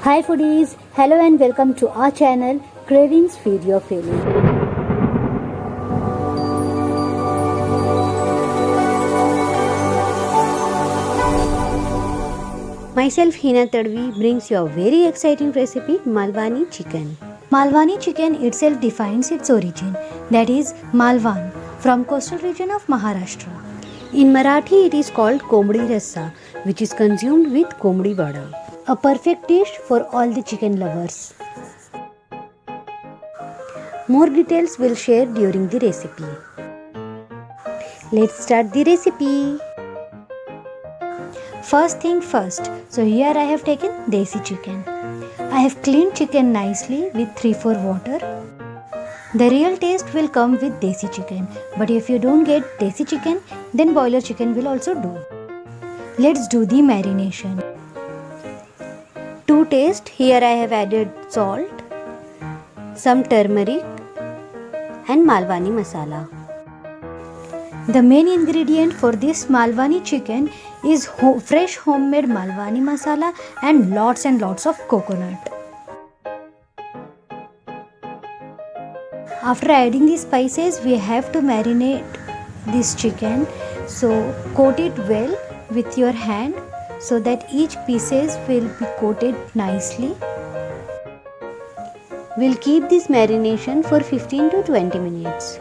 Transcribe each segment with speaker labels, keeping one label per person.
Speaker 1: Hi foodies, hello and welcome to our channel Cravings Feed Your Feeling.
Speaker 2: Myself Hina Tadvi brings you a very exciting recipe, Malwani chicken.
Speaker 1: Malwani chicken itself defines its origin, that is Malwan, from coastal region of Maharashtra.
Speaker 2: In Marathi it is called Kombdi Rassa, which is consumed with Kombdi Vada.
Speaker 1: A perfect dish for all the chicken lovers.
Speaker 2: More details we'll share during the recipe. Let's start the recipe.
Speaker 1: First thing first, so here I have taken desi chicken. I have cleaned chicken nicely with 3-4 water. The real taste will come with desi chicken, but if you don't get desi chicken, then boiler chicken will also do. Let's do the marination. To taste, here I have added salt,
Speaker 2: Some turmeric and Malwani masala.
Speaker 1: The main ingredient for this Malwani chicken is fresh homemade Malwani masala and lots of coconut. After adding the spices, we have to marinate this chicken. So coat it well with your hand so that each pieces will be coated nicely.
Speaker 2: We'll keep this marination for 15 to 20 minutes.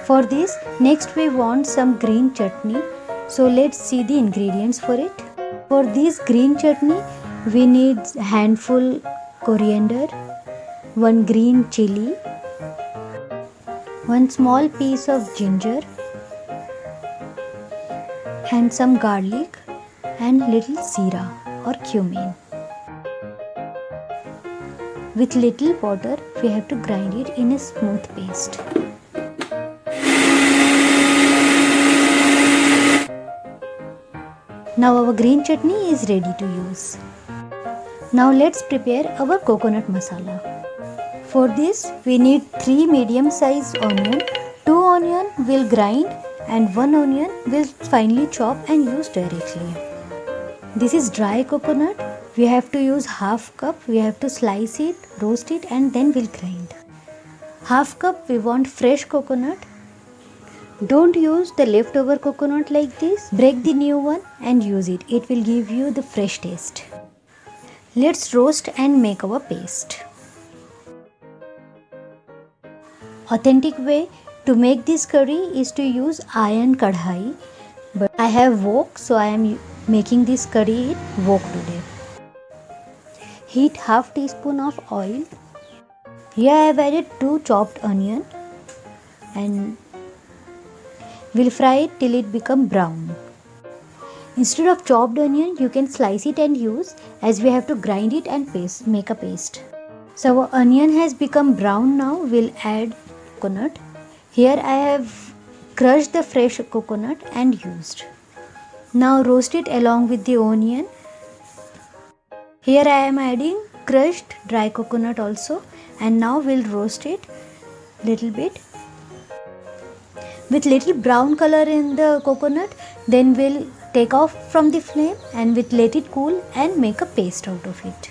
Speaker 1: For this, next we want some green chutney. So let's see the ingredients for it. For this green chutney, we need handful coriander, 1 green chili, 1 small piece of ginger, and some garlic and little seera or cumin. With little water, we have to grind it in a smooth paste. Now our green chutney is ready to use. Now let's prepare our coconut masala. For this, we need 3 medium-sized onion. 2 onion will grind and 1 onion will finely chop and use directly. This is dry coconut. We have to use half cup. We have to slice it, roast it, and then we'll grind. Half cup we want fresh coconut.
Speaker 2: Don't use the leftover coconut like this.
Speaker 1: Break the new one and use it. It will give you the fresh taste. Let's roast and make our paste. Authentic way to make this curry is to use iron kadhai, but I have wok, so I am making this curry in wok today. Heat half teaspoon of oil. Here I have added 2 chopped onion and we'll fry it till it become brown. Instead of chopped onion, you can slice it and use, as we have to grind it and make a paste. So our onion has become brown now. We'll add coconut. Here I have crushed the fresh coconut and used. Now roast it along with the onion. Here I am adding crushed dry coconut also, and now we'll roast it little bit. With little brown color in the coconut, then we'll take off from the flame and let it cool and make a paste out of it.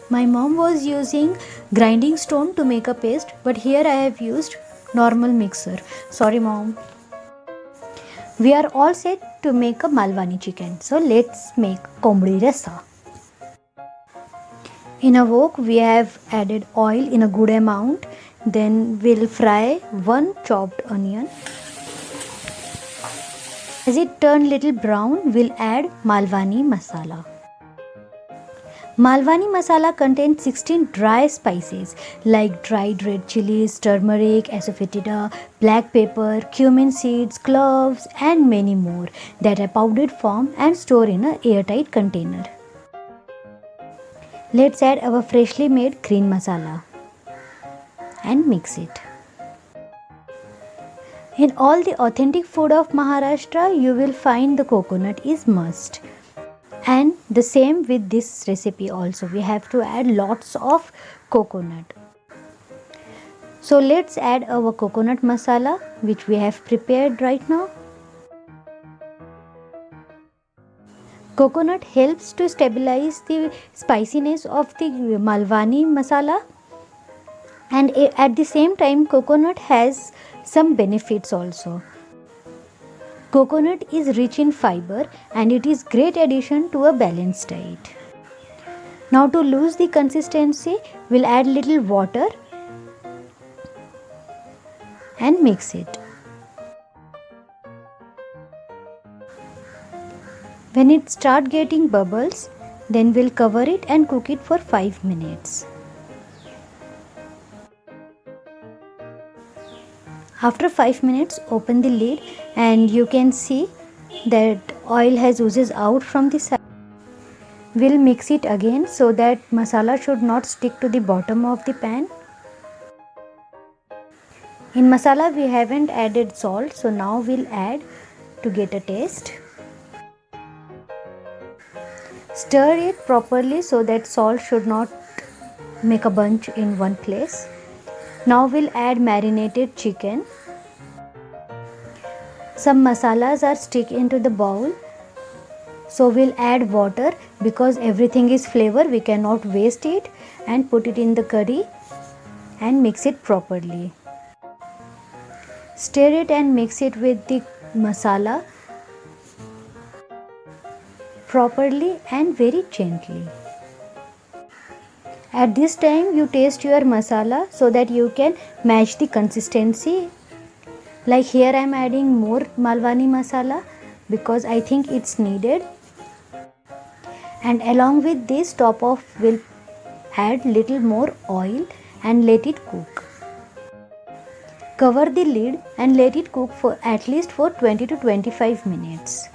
Speaker 1: My mom was using grinding stone to make a paste, but here I have used normal mixer. Sorry mom. We are all set to make a Malwani chicken. So let's make Kombdi Rassa. In a wok, we have added oil in a good amount. Then we'll fry 1 chopped onion. As it turned little brown, we'll add Malwani masala. Malwani masala contains 16 dry spices like dried red chilies, turmeric, asafoetida, black pepper, cumin seeds, cloves, and many more that are powdered form and stored in an airtight container. Let's add our freshly made green masala and mix it. In all the authentic food of Maharashtra, you will find the coconut is must. And the same with this recipe also. We have to add lots of coconut. So let's add our coconut masala, which we have prepared right now. Coconut helps to stabilize the spiciness of the Malwani masala, and at the same time coconut has some benefits also. Coconut is rich in fiber and it is great addition to a balanced diet. Now to lose the consistency, we'll add little water and mix it. When it start getting bubbles, then we'll cover it and cook it for 5 minutes. After 5 minutes, open the lid and you can see that oil has oozes out from the side. We'll mix it again so that masala should not stick to the bottom of the pan. In masala we haven't added salt, so now we'll add to get a taste. Stir it properly so that salt should not make a bunch in one place. Now we'll add marinated chicken. Some masalas are stick into the bowl, so we'll add water because everything is flavor, we cannot waste it, and put it in the curry and mix it properly. Stir it and mix it with the masala properly and very gently. At this time you taste your masala so that you can match the consistency. Like here I am adding more Malwani masala because I think it's needed. And along with this, top off will add little more oil and let it cook. Cover the lid and let it cook for at least for 20 to 25 minutes.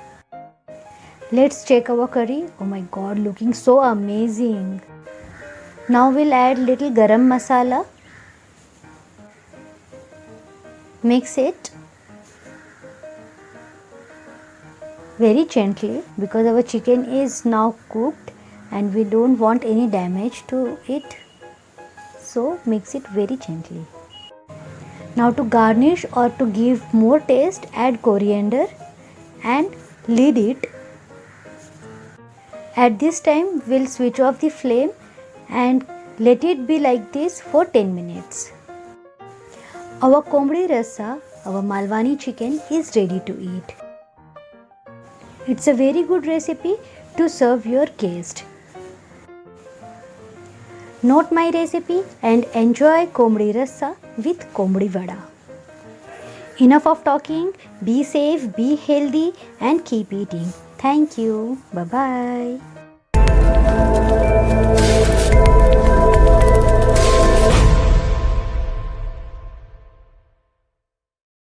Speaker 1: Let's check our curry. Oh my god, looking so amazing. Now we'll add little garam masala. Mix it very gently because our chicken is now cooked and we don't want any damage to it. So mix it very gently. Now to garnish or to give more taste, add coriander and lid it. At this time we'll switch off the flame and let it be like this for 10 minutes. Our kombdi rasa, our Malwani chicken is ready to eat. It's a very good recipe to serve your guest. Note my recipe and enjoy kombdi rasa with kombdi vada. Enough of talking, be safe, be healthy and keep eating. Thank you. Bye-bye.